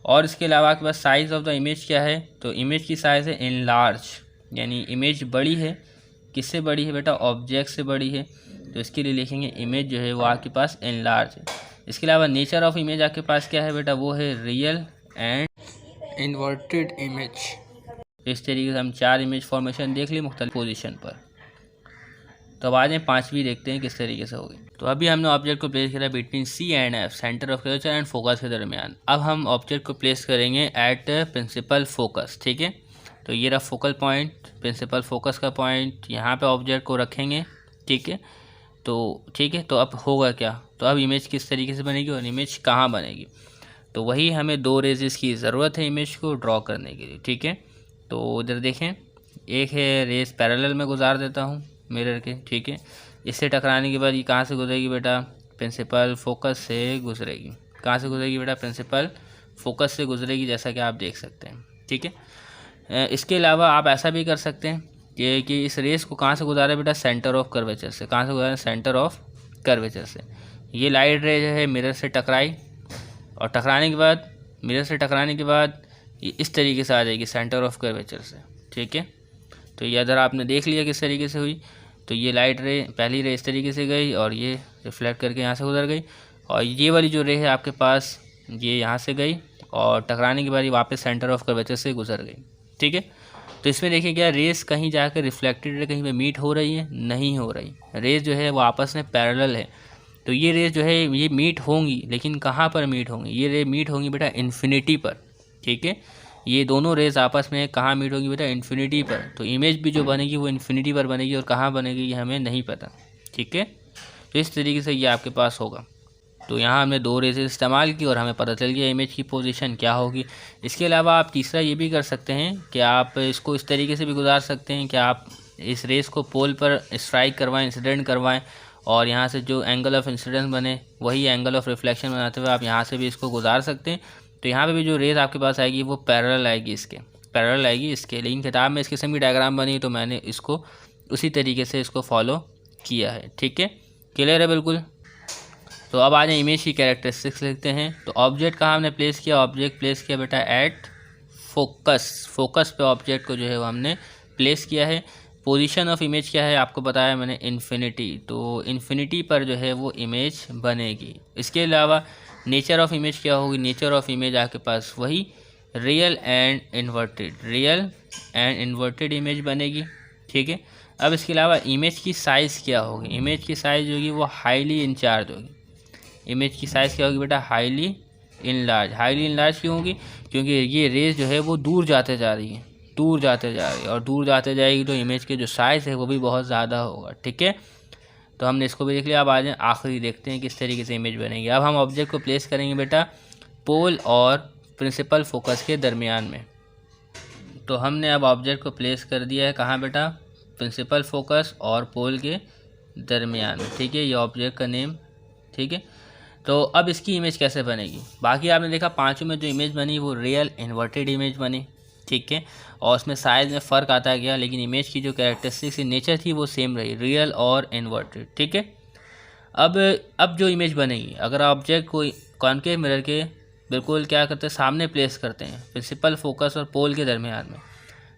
और इसके अलावा आपके पास साइज़ ऑफ द इमेज क्या है, तो इमेज की साइज़ है इनलार्ज, यानी इमेज बड़ी है। किससे बड़ी है बेटा, ऑब्जेक्ट से बड़ी है, तो इसके लिए लिखेंगे इमेज जो है वो आपके पास इनलार्ज है। इसके अलावा नेचर ऑफ इमेज आपके पास क्या है बेटा, वो है रियल एंड इन्वर्टेड इमेज। इस तरीके से हम 4 इमेज फॉर्मेशन देख ली मुख्तलिफ पोजीशन पर। तो अब आ जाए 5वीं देखते हैं किस तरीके से होगी। तो अभी हमने ऑब्जेक्ट को प्लेस किया between C and F, centre of curvature and focus के दरमियान। अब हम ऑब्जेक्ट को प्लेस करेंगे एट प्रिंसिपल फोकस। ठीक है, तो ये रहा फोकल पॉइंट, प्रिंसिपल फोकस का पॉइंट, यहाँ पे ऑब्जेक्ट को रखेंगे। ठीक है, तो ठीक है, तो अब होगा क्या, तो अब इमेज किस तरीके से बनेगी और इमेज कहाँ बनेगी, तो वही हमें 2 रेजेस की ज़रूरत है इमेज को ड्रॉ करने के लिए। ठीक है, तो इधर देखें एक है रेस पैरेलल में गुजार देता हूँ मिरर के। ठीक है, इससे टकराने के बाद ये कहाँ से गुजरेगी बेटा, प्रिंसिपल फोकस से गुजरेगी। कहाँ से गुजरेगी बेटा, प्रिंसिपल फोकस से गुजरेगी, जैसा कि आप देख सकते हैं। ठीक है, इसके अलावा आप ऐसा भी कर सकते हैं कि इस रेस को कहाँ से गुजारे बेटा, सेंटर ऑफ कर्वेचर से। कहाँ से गुजारे, सेंटर ऑफ कर्वेचर से। ये लाइट रे जो है मिरर से टकराई, और टकराने के बाद मिरर से टकराने के बाद ये इस तरीके से आ जाएगी सेंटर ऑफ कर्वेचर से। ठीक है, तो ये अगर आपने देख लिया किस तरीके से हुई, तो ये लाइट रे पहली रे इस तरीके से गई और ये रिफ्लेक्ट करके यहाँ से गुजर गई, और ये वाली जो रे है आपके पास ये यहाँ से गई और टकराने के बाद ये वापस सेंटर ऑफ कर्वेचर से गुजर गई। ठीक है, तो इसमें देखिए क्या रेस कहीं जाकर रिफ्लेक्टेड रे कहीं पे मीट हो रही है, नहीं हो रही। रेस जो है वो आपस में पैरेलल है, तो ये रेस जो है ये मीट होंगी, लेकिन कहाँ पर मीट होंगी, ये रे मीट होंगी बेटा इन्फिनिटी पर। ठीक है, ये दोनों रेस आपस में कहाँ मीट होगी बेटा, इन्फिनिटी पर। तो इमेज भी जो बनेगी वो इन्फिनिटी पर बनेगी, और कहाँ बनेगी ये हमें नहीं पता। ठीक है। तो इस तरीके से ये आपके पास होगा। तो यहाँ हमने 2 रेज़ इस्तेमाल की और हमें पता चल गया इमेज की पोजीशन क्या होगी। इसके अलावा आप तीसरा ये भी कर सकते हैं कि आप इसको इस तरीके से भी गुजार सकते हैं कि आप इस रेस को पोल पर स्ट्राइक करवाएं, इंसिडेंट करवाएं, और यहाँ से जो एंगल ऑफ इंसिडेंस बने वही एंगल ऑफ रिफ्लेक्शन बनाते हुए आप यहाँ से भी इसको गुजार सकते हैं। तो यहाँ पे भी जो रेस आपके पास आएगी वो पैरेलल आएगी, पैरेलल आएगी इसके। लेकिन किताब में इस किस्म की डायग्राम बनी तो मैंने इसको उसी तरीके से इसको फॉलो किया है। ठीक है, क्लियर है बिल्कुल। तो अब आ जाए इमेज की कैरेक्टरिस्टिक्स लिखते हैं। तो ऑब्जेक्ट कहाँ हमने प्लेस किया, ऑब्जेक्ट प्लेस किया बेटा एट फोकस पे ऑब्जेक्ट को जो है वो हमने प्लेस किया है। पोजीशन ऑफ इमेज क्या है आपको बताया मैंने, इन्फिनिटी। तो इन्फिनिटी पर जो है वो इमेज बनेगी। इसके अलावा नेचर ऑफ इमेज क्या होगी, नेचर ऑफ इमेज आपके पास वही रियल एंड इन्वर्टेड इमेज बनेगी। ठीक है। अब इसके अलावा इमेज की साइज़ क्या होगी, इमेज की साइज़ होगी वो हाईली इंचार्ज होगी। इमेज की साइज़ क्या होगी बेटा, हाईली इनलार्ज क्यों होगी, क्योंकि ये रेज जो है वो दूर जाते जा रही है और दूर जाते जाएगी तो इमेज के जो साइज़ है वो भी बहुत ज़्यादा होगा। ठीक है, तो हमने इसको भी देख लिया। अब आ जाए आखिरी देखते हैं किस तरीके से इमेज बनेगी। अब हम ऑब्जेक्ट को प्लेस करेंगे बेटा पोल और प्रिंसिपल फोकस के दरमियान में। तो हमने अब ऑब्जेक्ट को प्लेस कर दिया है कहाँ बेटा, प्रिंसिपल फोकस और पोल के दरमियान में। ठीक है, ये ऑब्जेक्ट का नेम। ठीक है, तो अब इसकी इमेज कैसे बनेगी, बाकी आपने देखा पांचों में जो इमेज बनी वो रियल इन्वर्टेड इमेज बनी। ठीक है, और उसमें साइज़ में फ़र्क आता गया, लेकिन इमेज की जो कैरेक्टरिस्टिक्स नेचर थी वो सेम रही, रियल और इन्वर्टेड। ठीक है, अब जो इमेज बनेगी, अगर ऑब्जेक्ट को कॉनकेव मिरर के बिल्कुल क्या करते हैं, सामने प्लेस करते हैं प्रिंसिपल फोकस और पोल के दरमियान में,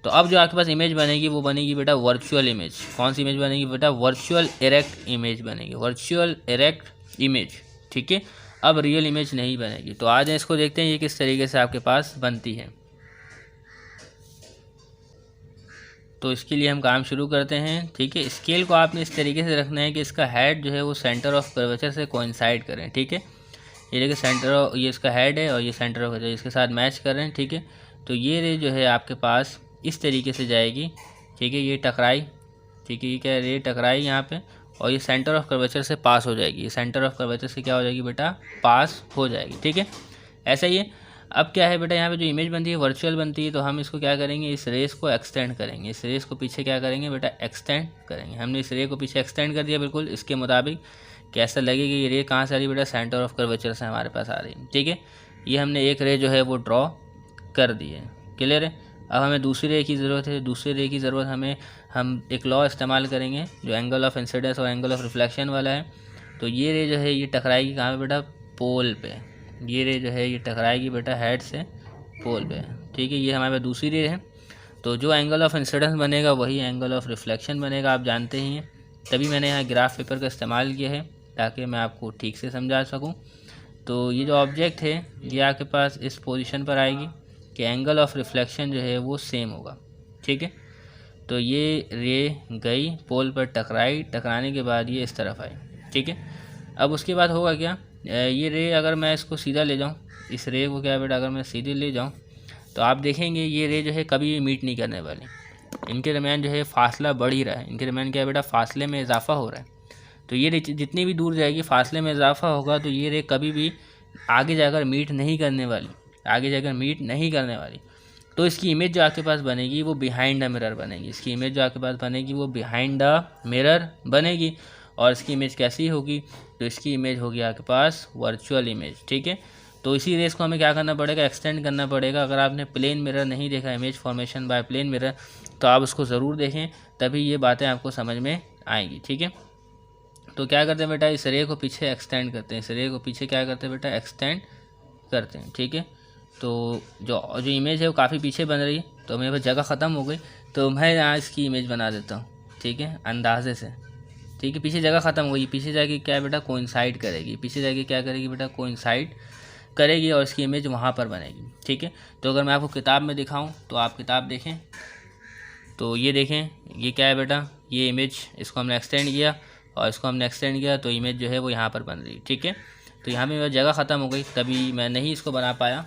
तो अब जो आपके पास इमेज बनेगी वो बनेगी बेटा वर्चुअल इमेज। कौन सी इमेज बनेगी बेटा, वर्चुअल इरेक्ट इमेज बनेगी, वर्चुअल इरेक्ट इमेज। ठीक है, अब रियल इमेज नहीं बनेगी। तो आज इसको देखते हैं ये किस तरीके से आपके पास बनती है। तो इसके लिए हम काम शुरू करते हैं। ठीक है, स्केल को आपने इस तरीके से रखना है कि इसका हेड जो है वो सेंटर ऑफ कर्वेचर से कोइंसाइड करें। ठीक है, ये देखिए सेंटर ऑफ, ये इसका हेड है और ये सेंटर ऑफ कर्वेचर इसके साथ मैच कर रहे हैं। ठीक है, तो ये रे जो है आपके पास इस तरीके से जाएगी। ठीक है, ये टकराई। ठीक है, ये क्या रे टकराई यहाँ पे, और ये सेंटर ऑफ कर्वेचर से पास हो जाएगी। ये सेंटर ऑफ कर्वेचर से क्या हो जाएगी बेटा, पास हो जाएगी। ठीक है, ऐसा ही है। अब क्या है बेटा, यहाँ पे जो इमेज बनती है वर्चुअल बनती है, तो हम इसको क्या करेंगे, इस रेस को एक्सटेंड करेंगे। इस रेस को पीछे क्या करेंगे बेटा, एक्सटेंड करेंगे। हमने इस रे को पीछे एक्सटेंड कर दिया बिल्कुल इसके मुताबिक। कैसा लगेगा ये रे कहाँ से आ रही बेटा, सेंटर ऑफ कर्वेचर से हमारे पास आ रही है। ठीक है, ये हमने एक रे जो है वो ड्रॉ कर दी है। क्लियर है। अब हमें दूसरी रे की ज़रूरत है। दूसरी रे की ज़रूरत हम एक लॉ इस्तेमाल करेंगे जो एंगल ऑफ इंसिडेंस और एंगल ऑफ रिफ्लेक्शन वाला है। तो ये रे जो है ये टकराएगी कहाँ पे बेटा, पोल पे। ये रे जो है ये टकराएगी बेटा हेड से पोल पे। ठीक है, ये हमारे पास दूसरी रे है। तो जो एंगल ऑफ इंसिडेंस बनेगा वही एंगल ऑफ रिफ्लेक्शन बनेगा, आप जानते ही हैं। तभी मैंने यहाँ ग्राफ पेपर का इस्तेमाल किया है ताकि मैं आपको ठीक से समझा सकूँ। तो ये जो ऑब्जेक्ट है ये आपके पास इस पोजीशन पर आएगी कि एंगल ऑफ रिफ्लेक्शन जो है वो सेम होगा। ठीक है, तो ये रे गई पोल पर टकराने के बाद ये इस तरफ आई। ठीक है, अब उसके बाद होगा क्या, ये रे अगर मैं इसको सीधा ले जाऊँ, इस रे को क्या बेटा अगर मैं सीधे ले जाऊँ तो आप देखेंगे ये रे जो है कभी भी मीट नहीं करने वाली। इनके दरमियान जो है फासला बढ़ ही रहा है, इनके दरमियान क्या बेटा फासले में इजाफा हो रहा है। तो ये रे जितनी भी दूर जाएगी फासले में इजाफा होगा, तो ये रे कभी भी आगे जाकर मीट नहीं करने वाली। तो इसकी इमेज जो आपके पास बनेगी वो बिहाइंड द मिरर बनेगी। इसकी इमेज जो आपके पास बनेगी वो बिहाइंड द मिरर बनेगी। और इसकी इमेज कैसी होगी, तो इसकी इमेज होगी आपके पास वर्चुअल इमेज। ठीक है, तो इसी रेस को हमें क्या करना पड़ेगा, एक्सटेंड करना पड़ेगा। अगर आपने प्लेन मिरर नहीं देखा, image formation by plane mirror, तो आप उसको ज़रूर देखें, तभी ये बातें आपको समझ में आएंगी। ठीक है, तो क्या करते हैं बेटा, इस रे को पीछे एक्सटेंड करते हैं। इस रे को पीछे क्या करते हैं बेटा, एक्सटेंड करते हैं। ठीक है, तो जो इमेज है वो काफ़ी पीछे बन रही है, तो मेरे पास जगह ख़त्म हो गई, तो मैं यहाँ इसकी इमेज बना देता हूँ। ठीक है, अंदाजे से। ठीक है, पीछे जगह ख़त्म हो गई, पीछे जाके क्या बेटा कोइंसाइड करेगी, पीछे जाके क्या करेगी बेटा कोइंसाइड करेगी और इसकी इमेज वहाँ पर बनेगी। ठीक है, तो अगर मैं आपको किताब में दिखाऊँ तो आप किताब देखें, तो ये देखें, ये क्या है बेटा, ये इमेज, इसको हमने एक्सटेंड किया और इसको हमने एक्सटेंड किया, तो इमेज जो है वो यहाँ पर बन रही है। ठीक है, तो यहाँ पर जगह ख़त्म हो गई, तभी मैं नहीं इसको बना पाया,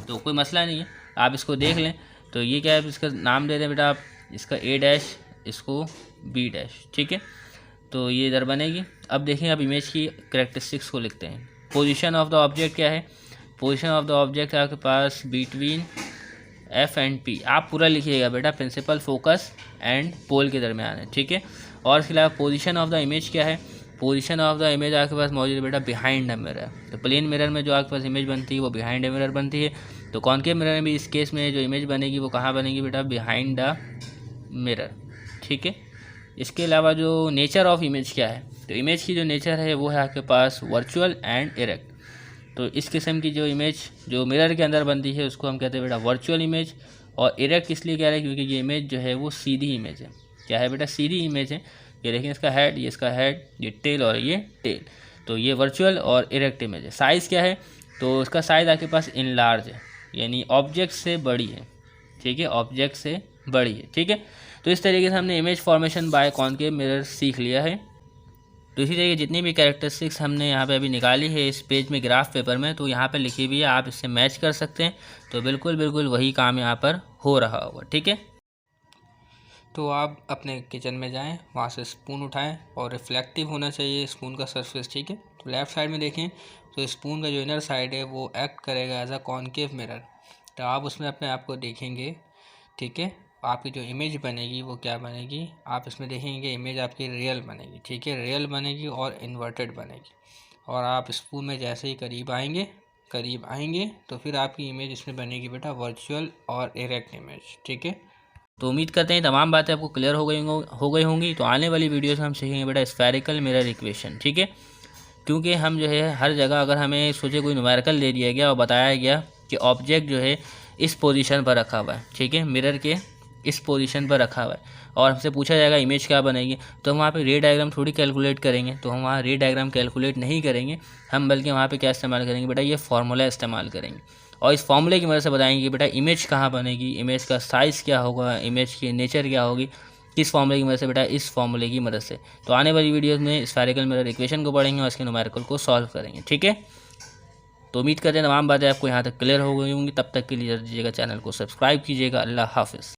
तो कोई मसला नहीं है, आप इसको देख लें। तो ये क्या है, इसका नाम दे दें बेटा आप, इसका A डैश, इसको B डैश। ठीक है, तो ये इधर बनेगी। अब देखें, अब इमेज की करेक्टरिस्टिक्स को लिखते हैं। पोजीशन ऑफ द ऑब्जेक्ट क्या है? पोजीशन ऑफ द ऑब्जेक्ट है आपके पास बिटवीन एफ एंड पी। आप पूरा लिखिएगा बेटा, प्रिंसिपल, फोकस एंड पोल के दरमियान है, ठीक है। और इसके अलावा पोजीशन ऑफ द इमेज क्या है? पोजीशन ऑफ द इमेज आपके पास मौजूद है बेटा बिहाइंड द मिरर। तो प्लेन मिरर में जो आपके पास इमेज बनती है वो बिहाइंड द मिरर बनती है। तो कॉनकेव मिरर में भी इस केस में जो इमेज बनेगी वो कहाँ बनेगी बेटा? बिहाइंड द मिरर, ठीक है। इसके अलावा जो नेचर ऑफ इमेज क्या है? तो इमेज की जो नेचर है वो है आपके पास वर्चुअल एंड इरेक्ट। तो इस किस्म की जो इमेज जो मिरर के अंदर बनती है उसको हम कहते हैं बेटा वर्चुअल इमेज। और इरेक्ट इसलिए कह रहे हैं क्योंकि ये इमेज जो है वो सीधी इमेज है। क्या है बेटा? सीधी इमेज है। ये देखिए, इसका हेड, ये इसका हेड, ये टेल और ये टेल। तो ये वर्चुअल और इरेक्ट इमेज है। साइज़ क्या है? तो इसका साइज़ आपके पास इनलार्ज है, यानी ऑब्जेक्ट से बड़ी है, ठीक है, ऑब्जेक्ट से बड़ी है, ठीक है। तो इस तरीके से हमने image formation bye concave mirror सीख लिया है। तो इसी तरीके जितनी भी कैरेक्टरिस्टिक्स हमने यहाँ पे अभी निकाली है इस पेज में, ग्राफ पेपर में, तो यहाँ पे लिखी हुई है, आप इससे मैच कर सकते हैं। तो बिल्कुल बिल्कुल वही काम यहाँ पर हो रहा होगा, ठीक है। तो आप अपने किचन में जाएं, वहाँ से स्पून उठाएं और रिफ्लेक्टिव होना चाहिए स्पून का सरफेस, ठीक है। तो लेफ़्ट साइड में देखें तो स्पून का जो इनर साइड है वो एक्ट करेगा एज अ कॉनकेव मिरर। तो आप उसमें अपने आप को देखेंगे, ठीक है। आपकी जो इमेज बनेगी वो क्या बनेगी? आप इसमें देखेंगे कि इमेज आपकी रियल बनेगी, ठीक है, रियल बनेगी और इन्वर्टेड बनेगी। और आप स्पून में जैसे ही करीब आएंगे तो फिर आपकी इमेज इसमें बनेगी बेटा वर्चुअल और इरेक्ट इमेज, ठीक है। तो उम्मीद करते हैं तमाम बातें आपको क्लियर हो गई होंगी। तो आने वाली वीडियोस में हम सीखेंगे बेटा स्फेरिकल मिरर इक्वेशन, ठीक है। क्योंकि हम जो है हर जगह अगर हमें सोचे कोई न्यूमेरिकल दे दिया गया और बताया गया कि ऑब्जेक्ट जो है इस पोजीशन पर रखा हुआ है, ठीक है, मिरर के इस पोजीशन पर रखा हुआ है, और हमसे पूछा जाएगा इमेज क्या बनेगी, तो हम वहाँ पे रे डायग्राम थोड़ी कैलकुलेट करेंगे। तो हम वहाँ रे डायग्राम कैलकुलेट नहीं करेंगे हम, बल्कि वहाँ पे क्या इस्तेमाल करेंगे बेटा? ये फार्मूला इस्तेमाल करेंगे और इस फार्मूले की मदद से बताएंगे कि बेटा इमेज कहाँ बनेगी, इमेज का साइज़ क्या होगा, इमेज की नेचर क्या होगी, किस फार्मूले की मदद से बेटा? इस फार्मूले की मदद से। तो आने वाली वीडियोज़ में स्फेरिकल मिरर इक्वेशन को पढ़ेंगे और इसके न्यूमेरिकल को सॉल्व करेंगे, ठीक है। तो उम्मीद करते हैं तमाम बातें आपको यहाँ तक क्लियर हो गई होंगी। तब तक के लिए दीजिएगा, चैनल को सब्सक्राइब कीजिएगा। अल्लाह हाफिज़।